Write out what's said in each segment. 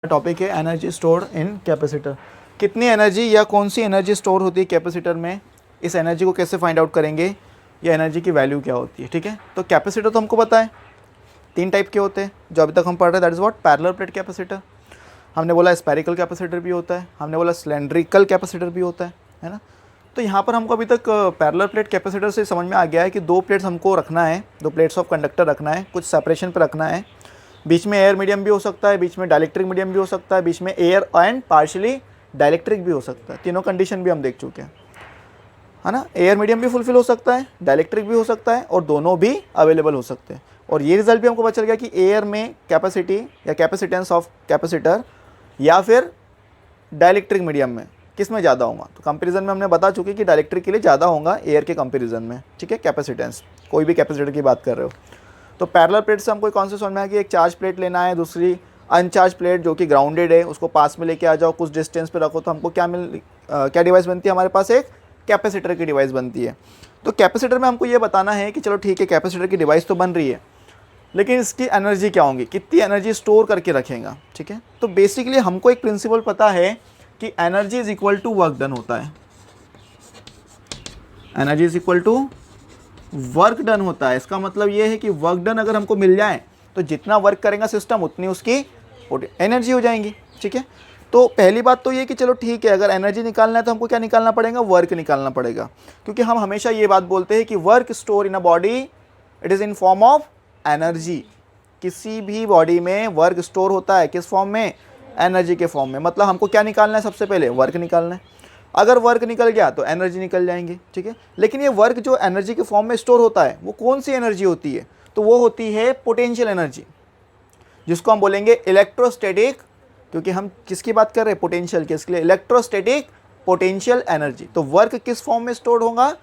Topic है energy store in capacitor. कितनी energy या कौन सी एनर्जी स्टोर होती है कैपेसिटर में, इस एनर्जी को कैसे फाइंड आउट करेंगे, या एनर्जी की वैल्यू क्या होती है। ठीक है, तो कैपेसिटर तो हमको पता है तीन टाइप के होते हैं जो अभी तक हम पढ़ रहे हैं, that is what parallel plate capacitor. हमने बोला स्फेरिकल कैपेसिटर भी होता है, हमने बोला सिलेंड्रिकल कैपेसिटर भी होता है ना। तो यहाँ पर हमको अभी तक पैरेलल प्लेट कैपेसिटर से समझ में आ गया है कि दो प्लेट्स हमको रखना है, दो प्लेट्स ऑफ कंडक्टर रखना है, कुछ सेपरेशन पर रखना है, बीच में एयर मीडियम भी हो सकता है, बीच में डाइलेक्ट्रिक मीडियम भी हो सकता है, बीच में एयर एंड पार्शियली डाइलेक्ट्रिक भी हो सकता है। तीनों कंडीशन भी हम देख चुके हैं, है ना। एयर मीडियम भी फुलफिल हो सकता है, डाइलेक्ट्रिक भी हो सकता है, और दोनों भी अवेलेबल हो सकते हैं। और ये रिजल्ट भी हमको पता चल गया कि एयर में कैपेसिटी या कैपेसिटेंस ऑफ कैपेसिटर या फिर डाइलेक्ट्रिक मीडियम में किस में ज़्यादा होगा। तो कंपैरिजन में हमने बता चुके कि डाइलेक्ट्रिक के लिए ज़्यादा होगा एयर के कंपैरिजन में। ठीक है, कैपेसिटेंस कोई भी कैपेसिटर की बात कर रहे हो। तो पैरेलल प्लेट से हमको कौन से समझ में आया कि एक चार्ज प्लेट लेना है, दूसरी अनचार्ज प्लेट जो कि ग्राउंडेड है, उसको पास में लेके आ जाओ, कुछ डिस्टेंस पे रखो, तो हमको क्या डिवाइस बनती है हमारे पास, एक कैपेसिटर की डिवाइस बनती है। तो कैपेसिटर में हमको ये बताना है कि चलो ठीक है कैपेसिटर की डिवाइस तो बन रही है, लेकिन इसकी एनर्जी क्या होगी, कितनी एनर्जी स्टोर करके रखेगा। ठीक है, तो बेसिकली हमको एक प्रिंसिपल पता है कि energy is equal to work done होता है। Energy is equal to work done होता है। इसका मतलब ये है कि वर्क डन अगर हमको मिल जाए तो जितना वर्क करेगा सिस्टम उतनी उसकी एनर्जी हो जाएंगी। ठीक है, तो पहली बात तो ये कि चलो ठीक है, अगर एनर्जी निकालना है तो हमको क्या निकालना पड़ेगा, वर्क निकालना पड़ेगा। क्योंकि हम हमेशा ये बात बोलते हैं कि work store in a body it is in form of energy. किसी भी बॉडी में वर्क स्टोर होता है किस फॉर्म में, एनर्जी के फॉर्म में। मतलब हमको क्या निकालना है, सबसे पहले वर्क निकालना है। अगर वर्क निकल गया तो एनर्जी निकल जाएंगी। ठीक है, लेकिन ये वर्क जो एनर्जी के फॉर्म में स्टोर होता है वो कौन सी एनर्जी होती है, तो वो होती है पोटेंशियल एनर्जी, जिसको हम बोलेंगे इलेक्ट्रोस्टैटिक। क्योंकि हम किसकी बात कर रहे हैं, पोटेंशियल की, इसके लिए इलेक्ट्रोस्टैटिक पोटेंशियल एनर्जी। तो वर्क किस फॉर्म में स्टोर होगा,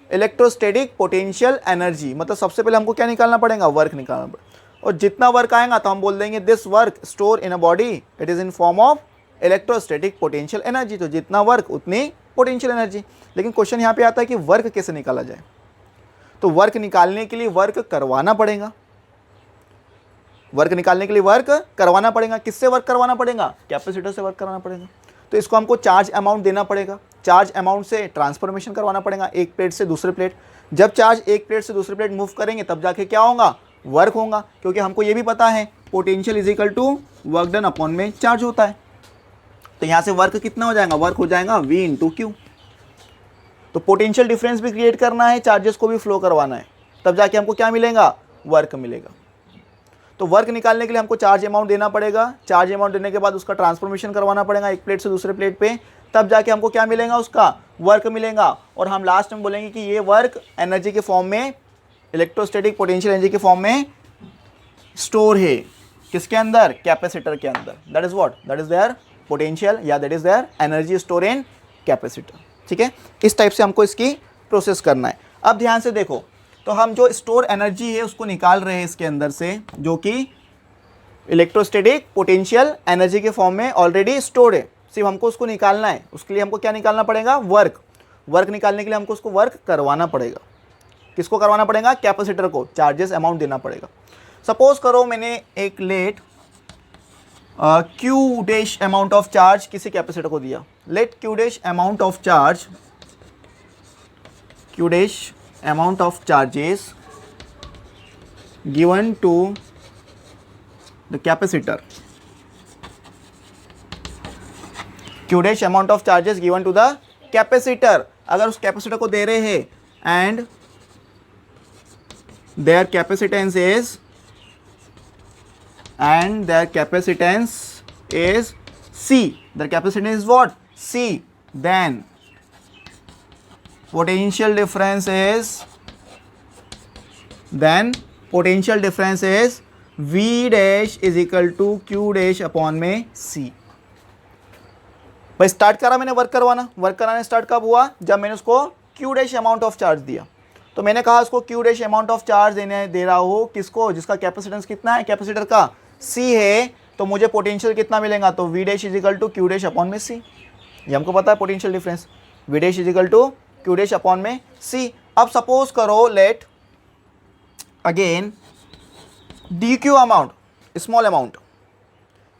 इलेक्ट्रोस्टैटिक पोटेंशियल एनर्जी। मतलब सबसे पहले हमको क्या निकालना पड़ेगा, वर्क निकालना पड़ेगा। और जितना वर्क आएगा तो हम बोल देंगे this work store in a body it is in form of electrostatic potential energy. तो जितना वर्क उतनी पोटेंशियल एनर्जी। लेकिन क्वेश्चन यहाँ पे आता है कि वर्क कैसे निकाला जाए। तो वर्क निकालने के लिए वर्क करवाना पड़ेगा, वर्क निकालने के लिए वर्क करवाना पड़ेगा। किससे वर्क करवाना पड़ेगा, कैपेसिटर से वर्क करवाना पड़ेगा। तो इसको हमको चार्ज अमाउंट देना पड़ेगा, चार्ज अमाउंट से ट्रांसफॉर्मेशन करवाना पड़ेगा एक प्लेट से दूसरे प्लेट। जब चार्ज एक प्लेट से दूसरे प्लेट मूव करेंगे तब जाके क्या होगा, वर्क होगा। क्योंकि हमको ये भी पता है potential is equal to work done upon में चार्ज होता है। तो यहाँ से वर्क कितना हो जाएगा, वर्क हो जाएगा V इंटू क्यू। तो पोटेंशियल डिफरेंस भी क्रिएट करना है, चार्जेस को भी फ्लो करवाना है, तब जाके हमको क्या मिलेगा, वर्क मिलेगा। तो वर्क निकालने के लिए हमको चार्ज अमाउंट देना पड़ेगा, चार्ज अमाउंट देने के बाद उसका ट्रांसफॉर्मेशन करवाना पड़ेगा एक प्लेट से दूसरे प्लेट पे, तब जाके हमको क्या मिलेगा, उसका वर्क मिलेगा। और हम लास्ट में बोलेंगे कि ये वर्क एनर्जी के फॉर्म में, इलेक्ट्रोस्टैटिक पोटेंशियल एनर्जी के फॉर्म में स्टोर है। किसके अंदर, कैपेसिटर के अंदर। That is what, that is their potential या that is their energy store in capacitor. ठीक है, इस टाइप से हमको इसकी प्रोसेस करना है। अब ध्यान से देखो, तो हम जो स्टोर एनर्जी है उसको निकाल रहे हैं इसके अंदर से, जो कि इलेक्ट्रोस्टैटिक पोटेंशियल एनर्जी के फॉर्म में ऑलरेडी स्टोर्ड है। सिर्फ हमको उसको निकालना है, उसके लिए हमको क्या निकालना पड़ेगा, वर्क। वर्क निकालने के लिए हमको उसको वर्क करवाना पड़ेगा। किसको करवाना पड़ेगा, कैपेसिटर को, चार्जेस अमाउंट देना पड़ेगा। सपोज करो मैंने एक let Q dash amount of charge किसी कैपेसिटर को दिया। Let Q dash amount of charge, Q dash amount of charges given to the capacitor, q dash amount of charges given to the capacitor। अगर उस capacitor को दे रहे हैं and their capacitance is C, their capacitance is what, C, then potential difference is V dash is equal to Q dash upon में C। भाई start करा मैंने work करवाना, वर्क कराने स्टार्ट कब हुआ, जब मैंने उसको Q dash amount of charge दिया। तो मैंने कहा उसको Q dash amount of charge दे रहा हो किसको, जिसका कैपेसिटेंस कितना है, कैपेसिटर का C है, तो मुझे पोटेंशियल कितना मिलेगा, तो V dash is equal to Q dash upon में C। ये हमको पता है potential difference, V dash is equal to Q dash upon में C। अब सपोज करो let again DQ amount, small amount,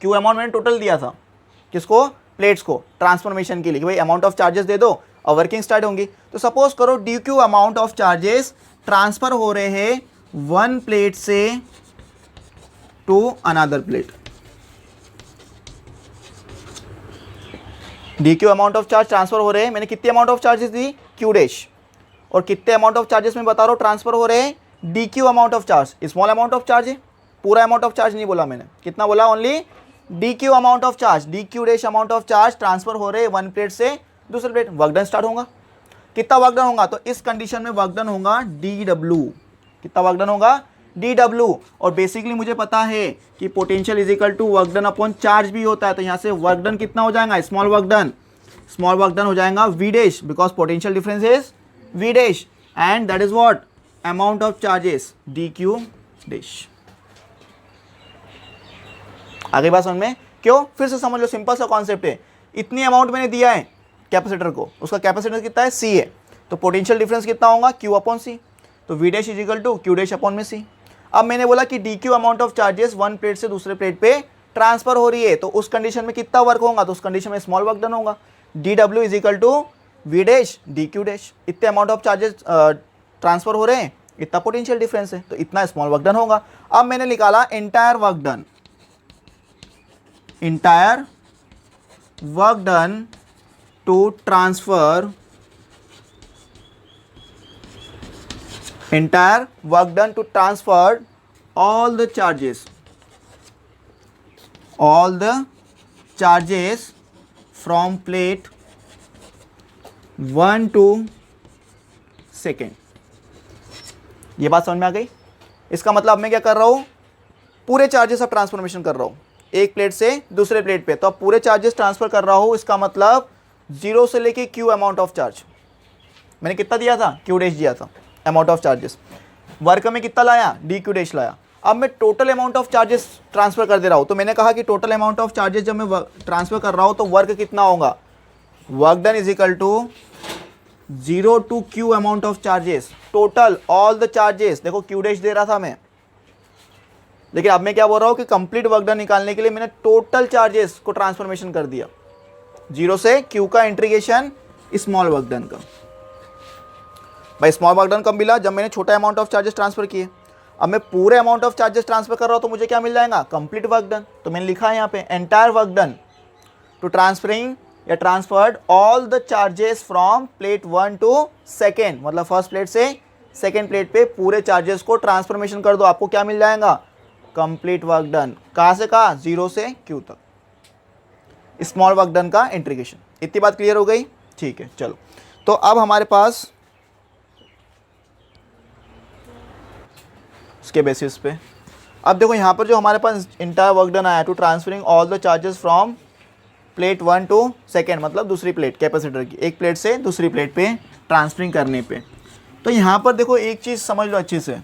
Q amount मैंने टोटल दिया था, किसको, प्लेट्स को ट्रांसफॉर्मेशन के लिए कि भाई अमाउंट ऑफ चार्जेस दे दो और वर्किंग स्टार्ट होंगी। तो सपोज करो D Q amount of charges transfer हो रहे हैं वन प्लेट से to another plate. D Q amount of charge transfer हो रहे हैं, मैंने कितनी अमाउंट ऑफ चार्जेस दी, क्यू डैश, और कितने अमाउंट ऑफ चार्जेस में बता रहा हूँ ट्रांसफर हो रहे हैं, D Q amount of charge, small amount of charge है, पूरा अमाउंट ऑफ चार्ज नहीं बोला मैंने, कितना बोला, only D Q amount of charge, D Q dash amount of charge transfer हो रहे हैं वन प्लेट से दूसरे प्लेट। वर्क डन स्टार्ट होगा, कितना वर्क डन होगा, तो इस कंडीशन में वर्क डन होगा डी डब्ल्यू, कितना वर्क डन होगा, डी डब्ल्यू। और बेसिकली मुझे पता है कि potential is equal to work done upon charge भी होता है, तो यहाँ से वर्क डन कितना हो जाएगा, स्मॉल वर्क डन हो जाएगा V dash, because potential difference is V dash, and that is what, amount of charges D Q dash. आगे बात समझ में, क्यों, फिर से समझ लो, सिंपल सा कॉन्सेप्ट है, इतनी अमाउंट मैंने दिया है कैपेसिटर को, उसका कैपेसिटेंस कितना है, सी है, तो पोटेंशियल डिफरेंस कितना होगा, क्यू अपॉन सी, तो V dash is equal to Q dash upon में सी। अब मैंने बोला कि D Q amount of charges one plate से दूसरे प्लेट पे ट्रांसफर हो रही है, तो उस कंडीशन में कितना वर्क होगा, तो उस कंडीशन में स्मॉल वर्क डन होगा, D W is equal to V dash D Q dash, इतने अमाउंट ऑफ चार्जेस ट्रांसफर हो रहे हैं, इतना पोटेंशियल डिफरेंस है, तो इतना स्मॉल वर्क डन होगा। अब मैंने निकाला entire work done, entire work done to transfer, entire work done to transfer all the charges from plate 1 to second. ये बात समझ में आ गई। इसका मतलब मैं क्या कर रहा हूँ, पूरे चार्जेस ऑफ ट्रांसफॉर्मेशन कर रहा हूँ एक प्लेट से दूसरे प्लेट पे, तो अब पूरे चार्जेस ट्रांसफर कर रहा हूँ, इसका मतलब जीरो से लेके क्यू अमाउंट ऑफ चार्ज, मैंने कितना दिया था, क्यू डैश दिया था अमाउंट ऑफ चार्जेस, वर्क में कितना लाया, डी क्यू डैश लाया। अब मैं total amount of charges transfer कर दे रहा हूँ, तो मैंने कहा कि टोटल अमाउंट ऑफ चार्जेस जब मैं ट्रांसफर कर रहा हूँ तो वर्क कितना होगा, work done is equal to zero to Q amount of charges, total all the charges, देखो क्यू डैश दे रहा था मैं, लेकिन अब मैं क्या बोल रहा हूँ कि कंप्लीट वर्क डन निकालने के लिए मैंने टोटल चार्जेस को ट्रांसफॉर्मेशन कर दिया, जीरो से क्यू का इंटीग्रेशन स्मॉल वर्क डन का। भाई स्मॉल वर्क डन कब मिला, जब मैंने छोटा अमाउंट ऑफ चार्जेस ट्रांसफर किए। अब मैं पूरे अमाउंट ऑफ चार्जेस ट्रांसफर कर रहा हूँ तो मुझे क्या मिल जाएगा, कंप्लीट वर्क डन। तो मैंने लिखा है यहाँ पे entire work done to transferring या transferred all the charges from plate 1 to second, मतलब फर्स्ट प्लेट से सेकेंड प्लेट पे पूरे चार्जेस को ट्रांसफॉर्मेशन कर दो, आपको क्या मिल जाएगा, कंप्लीट वर्क डन। कहाँ से कहाँ, जीरो से क्यू तक, स्मॉल वर्क डन का इंटीग्रेशन। इतनी बात क्लियर हो गई, ठीक है। चलो तो अब हमारे पास इसके बेसिस पे अब देखो यहाँ पर जो हमारे पास इंटायर वर्क डन आया to transferring all the charges from plate 1 to second, मतलब दूसरी प्लेट कैपेसिटर की, एक प्लेट से दूसरी प्लेट पे ट्रांसफरिंग करने पे। तो यहाँ पर देखो एक चीज़ समझ लो अच्छे से,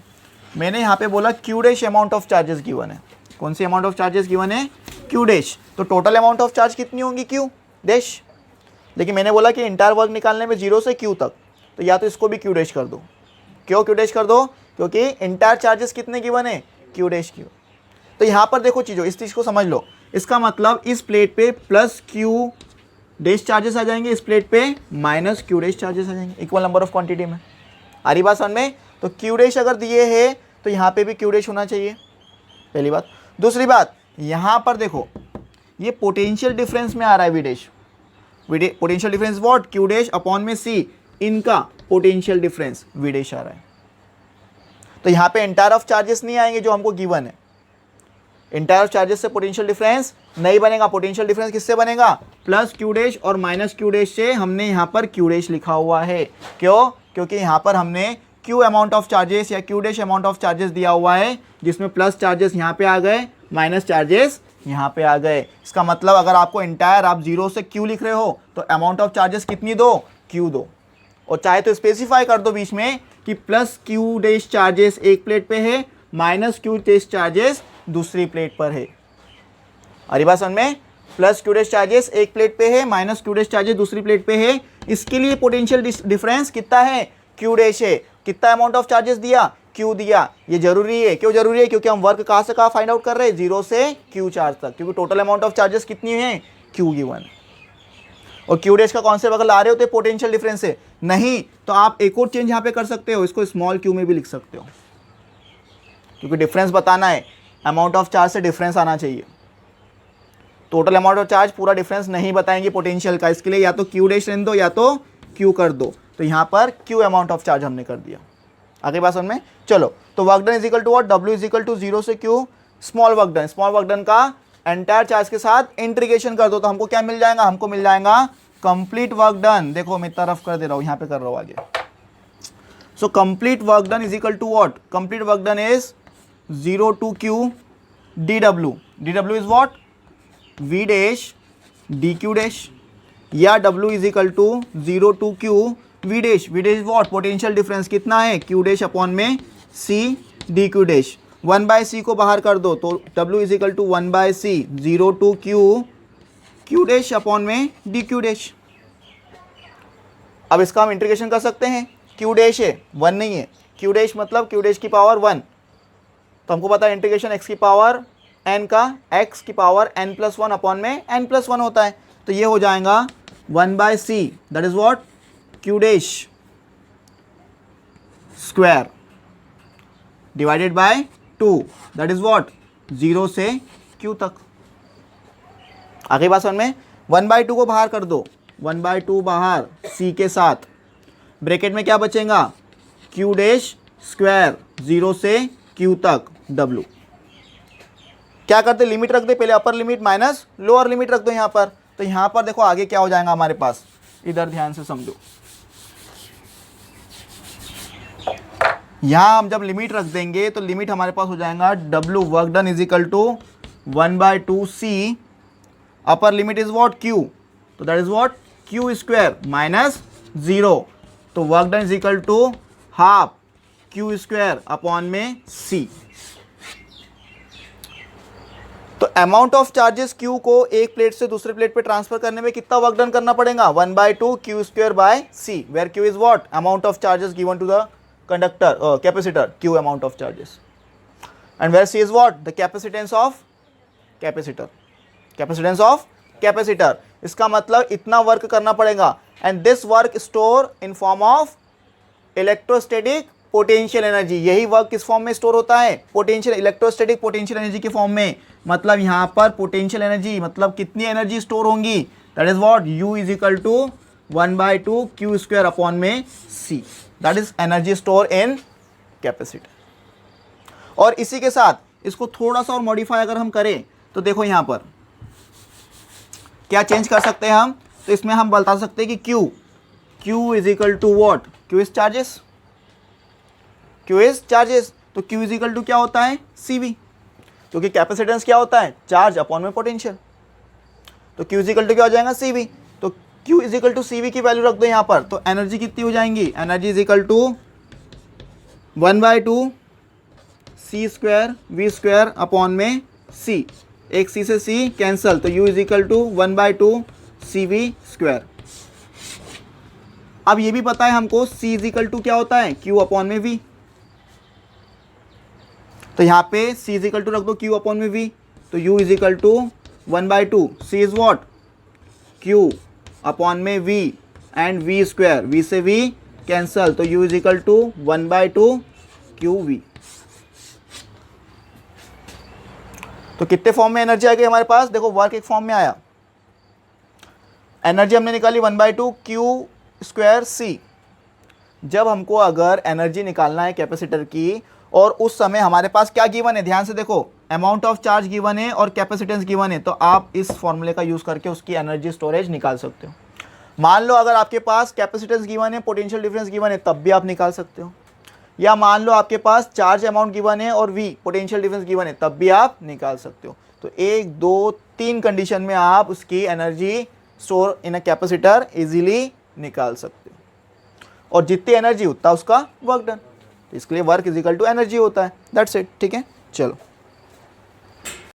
मैंने यहाँ पे बोला Q dash amount of charges given है। कौन सी अमाउंट ऑफ चार्जेस गिवन है, क्यू डैश। तो टोटल अमाउंट ऑफ चार्ज कितनी होंगी, क्यू डैश। लेकिन मैंने बोला कि इंटायर वर्क निकालने में जीरो से क्यू तक, तो या तो इसको भी क्यू डैश कर दो। क्यों क्यू डैश कर दो, क्योंकि इंटायर चार्जेस कितने गिवन है, क्यू डैश क्यू। तो यहाँ पर देखो चीज़ों, इस चीज़ को समझ लो, इसका मतलब इस प्लेट पे प्लस क्यू डैश चार्जेस आ जाएंगे, इस प्लेट पे माइनस क्यू डैश चार्जेस आ जाएंगे, इक्वल नंबर ऑफ क्वांटिटी में। आ रही बात समझ में। तो क्यू डैश अगर दिए है तो यहाँ पे भी क्यू डैश होना चाहिए, पहली बात। दूसरी बात, यहाँ पर देखो ये पोटेंशियल डिफरेंस में आ रहा है V dash, potential difference what, Q dash upon में सी, इनका पोटेंशियल डिफरेंस वी डैश आ रहा है। तो यहाँ पे एंटायर ऑफ चार्जेस नहीं आएंगे जो हमको गिवन है, एंटायर ऑफ चार्जेस से पोटेंशियल डिफरेंस नहीं बनेगा। पोटेंशियल डिफरेंस किससे बनेगा, प्लस क्यू डैश और माइनस क्यू डैश से। हमने यहाँ पर क्यू डैश लिखा हुआ है, क्यों, क्योंकि यहाँ पर हमने क्यू अमाउंट ऑफ चार्जेस या Q dash amount of charges दिया हुआ है, जिसमें प्लस चार्जेस यहाँ पे आ गए, माइनस चार्जेस यहाँ पे आ गए। इसका मतलब अगर आपको एंटायर आप जीरो से क्यू लिख रहे हो तो अमाउंट ऑफ चार्जेस कितनी दो, क्यू दो। और चाहे तो स्पेसिफाई कर दो बीच में कि प्लस क्यू डैश चार्जेस एक प्लेट पे है, माइनस क्यू डैश चार्जेस दूसरी प्लेट पर है। अरे बात समझ में, प्लस क्यू डैश चार्जेस एक प्लेट पे है, माइनस क्यू डैश चार्जेस दूसरी प्लेट पे है। इसके लिए पोटेंशियल डिफरेंस कितना है, क्यू डैश है। कितना अमाउंट ऑफ चार्जेस दिया, क्यू दिया, ये जरूरी है। क्यों जरूरी है? क्योंकि हम वर्क कहाँ से कहाँ फाइंड आउट कर रहे हैं, 0 से क्यू चार्ज तक, क्योंकि टोटल अमाउंट ऑफ चार्जेस कितनी हैं, क्यू गिवन। और क्यू डैश का कॉन्सेप्ट अगर ला रहे होते पोटेंशियल डिफरेंस से, नहीं तो आप एक और चेंज यहाँ पे कर सकते हो, इसको स्मॉल क्यू में भी लिख सकते हो, क्योंकि डिफरेंस बताना है, अमाउंट ऑफ चार्ज से डिफरेंस आना चाहिए। टोटल अमाउंट ऑफ चार्ज पूरा डिफरेंस नहीं बताएंगे पोटेंशियल का, इसके लिए या तो क्यू डैश रहने दो या तो क्यू कर दो। तो यहाँ पर क्यू अमाउंट ऑफ चार्ज हमने कर दिया। आगे बात समझ में? चलो, तो work done is equal to what, W is equal to 0 से Q small work done. Small work done का एंटायर चार्ज के साथ इंटीग्रेशन कर दो तो हमको क्या मिल जाएगा, हमको मिल जाएगा कंप्लीट वर्क डन। देखो मैं इतना रफ कर दे रहा हूँ, यहाँ पे कर रहा हूँ आगे। So complete work done is equal to what, complete work done is 0 to q dw। dw is what, v dash dq dash, या w is equal to 0 to q v dash. v dash what, potential difference कितना है, q dash upon में c dq dash. 1/c को बाहर कर दो तो w is equal to 1/c 0 to q dash upon में dq डैश। अब इसका हम इंटीग्रेशन कर सकते हैं, q डैश है 1 नहीं है, q डैश मतलब q डैश की पावर 1, तो हमको पता है इंटीग्रेशन x की पावर n का x की पावर n+1 अपॉन में n+1 होता है। तो ये हो जाएगा 1/c that is what, q dash square divided by 2 that is what, 0 से q तक। आगे बात समझ में? 1/2 को बाहर कर दो, 1/2 बाहर c के साथ, ब्रैकेट में क्या बचेगा, q डैश स्क्वायर 0 से q तक w। क्या करते, लिमिट रख दे, पहले upper limit minus lower limit रख दो यहाँ पर। तो यहाँ पर देखो आगे क्या हो जाएगा हमारे पास, इधर ध्यान से समझो। यहाँ हम जब लिमिट रख देंगे तो लिमिट हमारे पास हो जाएगा w work done is equal to 1/2c, upper limit is what, q, तो that is what q square minus 0, तो work done is equal to half q square upon में c। तो अमाउंट ऑफ चार्जेस q को एक plate से दूसरे plate पे transfer करने में कितना वर्क डन करना पड़ेगा, 1/2 q square by c, where q is what, amount of charges given to the conductor capacitor, q amount of charges, and where c is what, the capacitance of capacitor, capacitance of capacitor. इसका मतलब इतना work करना पड़ेगा, and this work store in form of electrostatic potential energy. यही work किस form में store होता है, पोटेंशियल, इलेक्ट्रोस्टैटिक पोटेंशियल एनर्जी के फॉर्म में। मतलब यहाँ पर पोटेंशियल एनर्जी मतलब कितनी एनर्जी स्टोर होंगी, that is what, u is equal to 1/2 q square upon में c, that is energy store in capacitor. और इसी के साथ इसको थोड़ा सा और मॉडिफाई अगर हम करें तो देखो यहाँ पर क्या चेंज कर सकते हैं हम, तो इसमें हम बता सकते हैं कि q is equal to what, q is charges, q is charges, तो q इज इक्वल टू क्या होता है, cv, क्योंकि कैपेसिटेंस क्या होता है, चार्ज अपॉन में पोटेंशियल, तो q इज इक्वल टू क्या हो जाएगा, cv। तो q is equal to cv की वैल्यू रख दो यहाँ पर, तो एनर्जी कितनी हो जाएंगी, energy is equal to 1/2 c square v square upon में c, एक c से c कैंसल, तो u is equal to 1/2 cv square. अब ये भी पता है हमको c इज इक्वल टू क्या होता है, q अपॉन में v, तो यहाँ पे c इज इक्वल टू रख दो q अपॉन में v, तो u is equal to 1/2 c is what, q upon में v and v square, v से v कैंसल, तो u is equal to 1/2 qv। तो कितने फॉर्म में एनर्जी आ गई हमारे पास, देखो वर्क एक फॉर्म में आया, एनर्जी हमने निकाली 1/2 q स्क्वायर c। जब हमको अगर एनर्जी निकालना है कैपेसिटर की और उस समय हमारे पास क्या गिवन है, ध्यान से देखो, अमाउंट ऑफ चार्ज गिवन है और कैपेसिटेंस गिवन है, तो आप इस फॉर्मूले का यूज़ करके उसकी एनर्जी स्टोरेज निकाल सकते हो। मान लो अगर आपके पास कैपेसिटेंस गिवन है, पोटेंशियल डिफरेंस गिवन है, तब भी आप निकाल सकते हो, या मान लो आपके पास चार्ज अमाउंट गिवन है और v पोटेंशियल डिफरेंस गिवन है, तब भी आप निकाल सकते हो। तो 1 2 3 कंडीशन में आप उसकी energy store in a capacitor easily निकाल सकते हो, और जितनी एनर्जी उतना उसका वर्क डन, इसके लिए work is equal to energy होता है, दैट्स इट। ठीक है, चलो।